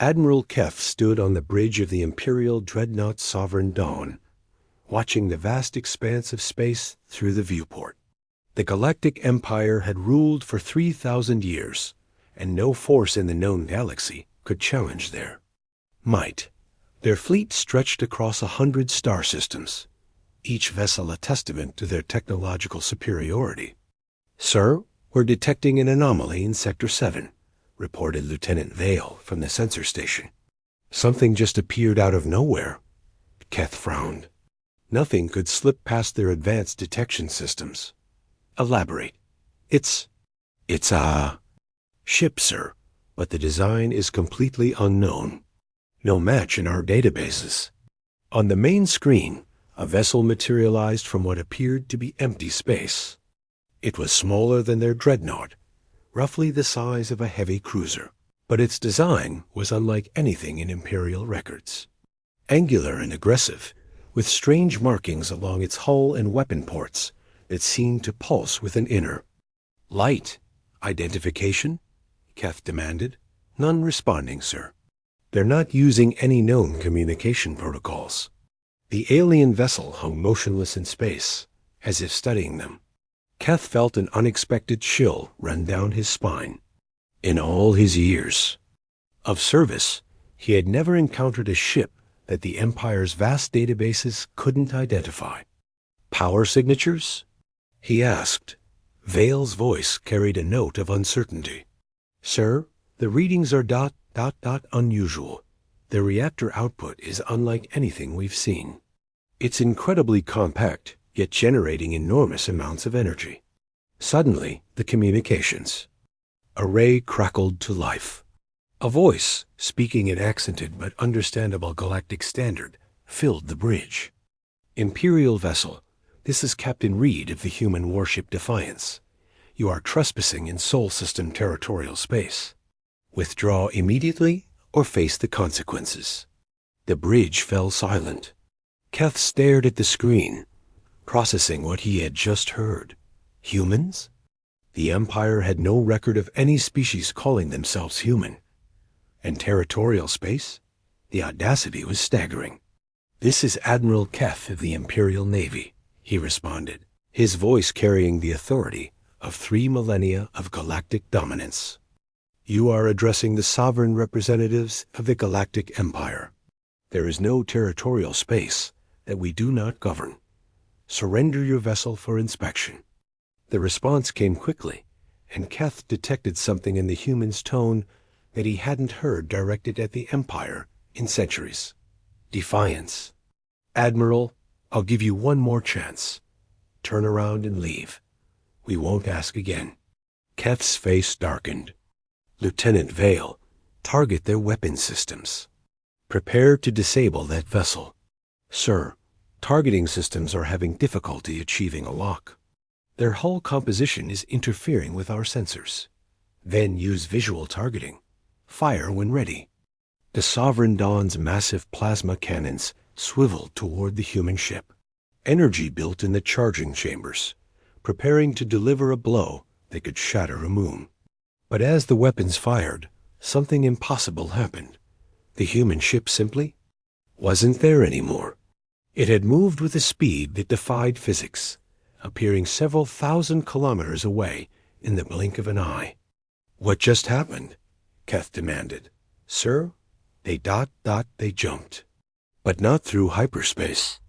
Admiral Keth stood on the bridge of the Imperial Dreadnought Sovereign Dawn, watching the vast expanse of space through the viewport. The Galactic Empire had ruled for 3,000 years, and no force in the known galaxy could challenge their might. Their fleet stretched across 100 star systems, each vessel a testament to their technological superiority. "Sir, we're detecting an anomaly in Sector 7, reported Lieutenant Vale from the sensor station. "Something just appeared out of nowhere." Keth frowned. "Nothing could slip past their advanced detection systems." "Elaborate." It's a ship, sir, but the design is completely unknown. No match in our databases." On the main screen, a vessel materialized from what appeared to be empty space. It was smaller than their dreadnought, roughly the size of a heavy cruiser, but its design was unlike anything in Imperial records. Angular and aggressive, with strange markings along its hull and weapon ports that seemed to pulse with an inner light. "Identification?" Keth demanded. "None responding, sir. They're not using any known communication protocols." The alien vessel hung motionless in space, as if studying them. Keth felt an unexpected chill run down his spine. In all his years of service, he had never encountered a ship that the Empire's vast databases couldn't identify. "Power signatures?" he asked. Vale's voice carried a note of uncertainty. "Sir, the readings are ... unusual. The reactor output is unlike anything we've seen. It's incredibly compact, yet generating enormous amounts of energy." Suddenly, the communications array crackled to life. A voice, speaking in accented but understandable galactic standard, filled the bridge. "Imperial vessel, this is Captain Reed of the human warship Defiance. You are trespassing in Sol System territorial space. Withdraw immediately or face the consequences." The bridge fell silent. Keth stared at the screen, processing what he had just heard. Humans? The Empire had no record of any species calling themselves human. And territorial space? The audacity was staggering. "This is Admiral Keth of the Imperial Navy," he responded, his voice carrying the authority of 3 millennia of galactic dominance. "You are addressing the sovereign representatives of the Galactic Empire. There is no territorial space that we do not govern. Surrender your vessel for inspection." The response came quickly, and Keth detected something in the human's tone that he hadn't heard directed at the Empire in centuries. Defiance. "Admiral, I'll give you one more chance. Turn around and leave. We won't ask again." Keth's face darkened. "Lieutenant Vale, target their weapon systems. Prepare to disable that vessel." "Sir, targeting systems are having difficulty achieving a lock. Their hull composition is interfering with our sensors." "Then use visual targeting. Fire when ready." The Sovereign Dawn's massive plasma cannons swiveled toward the human ship. Energy built in the charging chambers, preparing to deliver a blow that could shatter a moon. But as the weapons fired, something impossible happened. The human ship simply wasn't there anymore. It had moved with a speed that defied physics, appearing several thousand kilometers away in the blink of an eye. "What just happened?" Keth demanded. "Sir, they jumped. But not through hyperspace.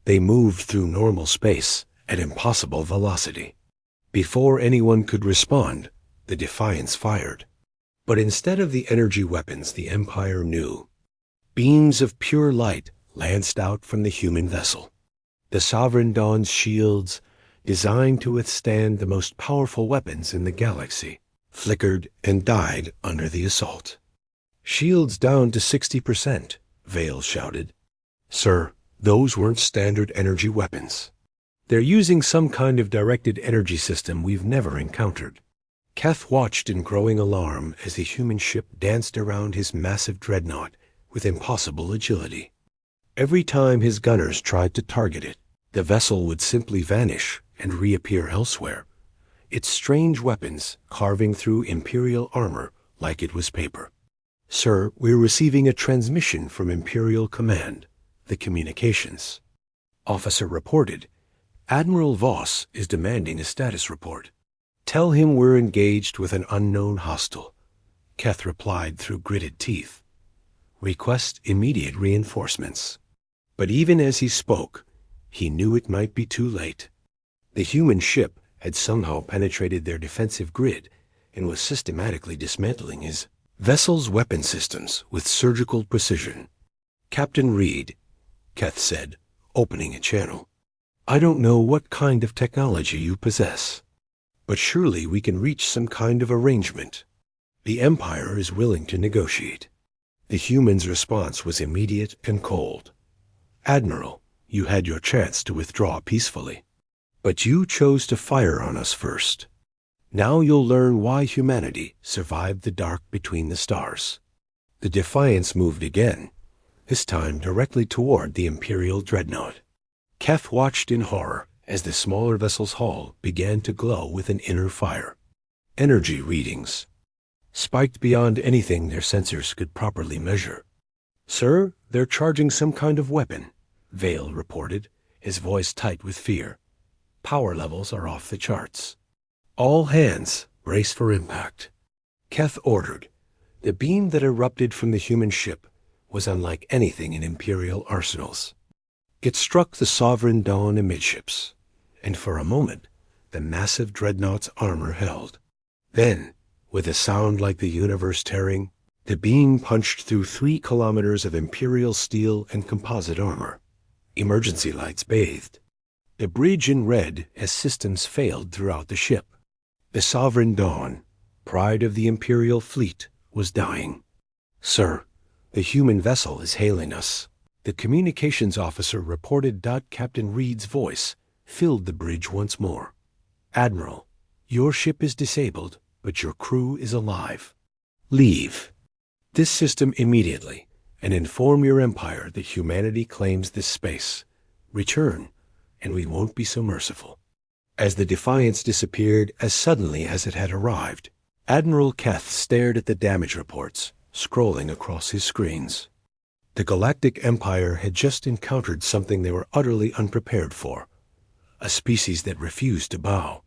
They moved through normal space at impossible velocity." Before anyone could respond, the Defiance fired. But instead of the energy weapons the Empire knew, beams of pure light lanced out from the human vessel. The Sovereign Dawn's shields, designed to withstand the most powerful weapons in the galaxy, flickered and died under the assault. "Shields down to 60%, Vale shouted. "Sir, those weren't standard energy weapons. They're using some kind of directed energy system we've never encountered." Keth watched in growing alarm as the human ship danced around his massive dreadnought with impossible agility. Every time his gunners tried to target it, the vessel would simply vanish and reappear elsewhere, its strange weapons carving through Imperial armor like it was paper. Sir, we're receiving a transmission from Imperial Command, the communications. Officer reported, Admiral Voss is demanding a status report. Tell him we're engaged with an unknown hostile. Keth replied through gritted teeth. Request immediate reinforcements. But even as he spoke, he knew it might be too late. The human ship had somehow penetrated their defensive grid and was systematically dismantling his vessel's weapon systems with surgical precision. Captain Reed, Keth said, opening a channel. I don't know what kind of technology you possess, but surely we can reach some kind of arrangement. The Empire is willing to negotiate. The human's response was immediate and cold. Admiral, you had your chance to withdraw peacefully, but you chose to fire on us first. Now you'll learn why humanity survived the dark between the stars. The Defiance moved again, this time directly toward the Imperial dreadnought. Keth watched in horror as the smaller vessel's hull began to glow with an inner fire. Energy readings spiked beyond anything their sensors could properly measure. Sir, they're charging some kind of weapon, Vale reported, his voice tight with fear. Power levels are off the charts. All hands, brace for impact. Keth ordered. The beam that erupted from the human ship was unlike anything in Imperial arsenals. It struck the Sovereign Dawn amidships, and for a moment, the massive dreadnought's armor held. Then, with a sound like the universe tearing, the beam punched through 3 kilometers of Imperial steel and composite armor. Emergency lights bathed the bridge in red as systems failed throughout the ship. The Sovereign Dawn, pride of the Imperial fleet, was dying. Sir, the human vessel is hailing us. The communications officer reported. Captain Reed's voice filled the bridge once more. Admiral, your ship is disabled, but your crew is alive. Leave this system immediately and inform your Empire that humanity claims this space. Return, and we won't be so merciful. As the Defiance disappeared as suddenly as it had arrived, Admiral Keth stared at the damage reports, scrolling across his screens. The Galactic Empire had just encountered something they were utterly unprepared for, a species that refused to bow.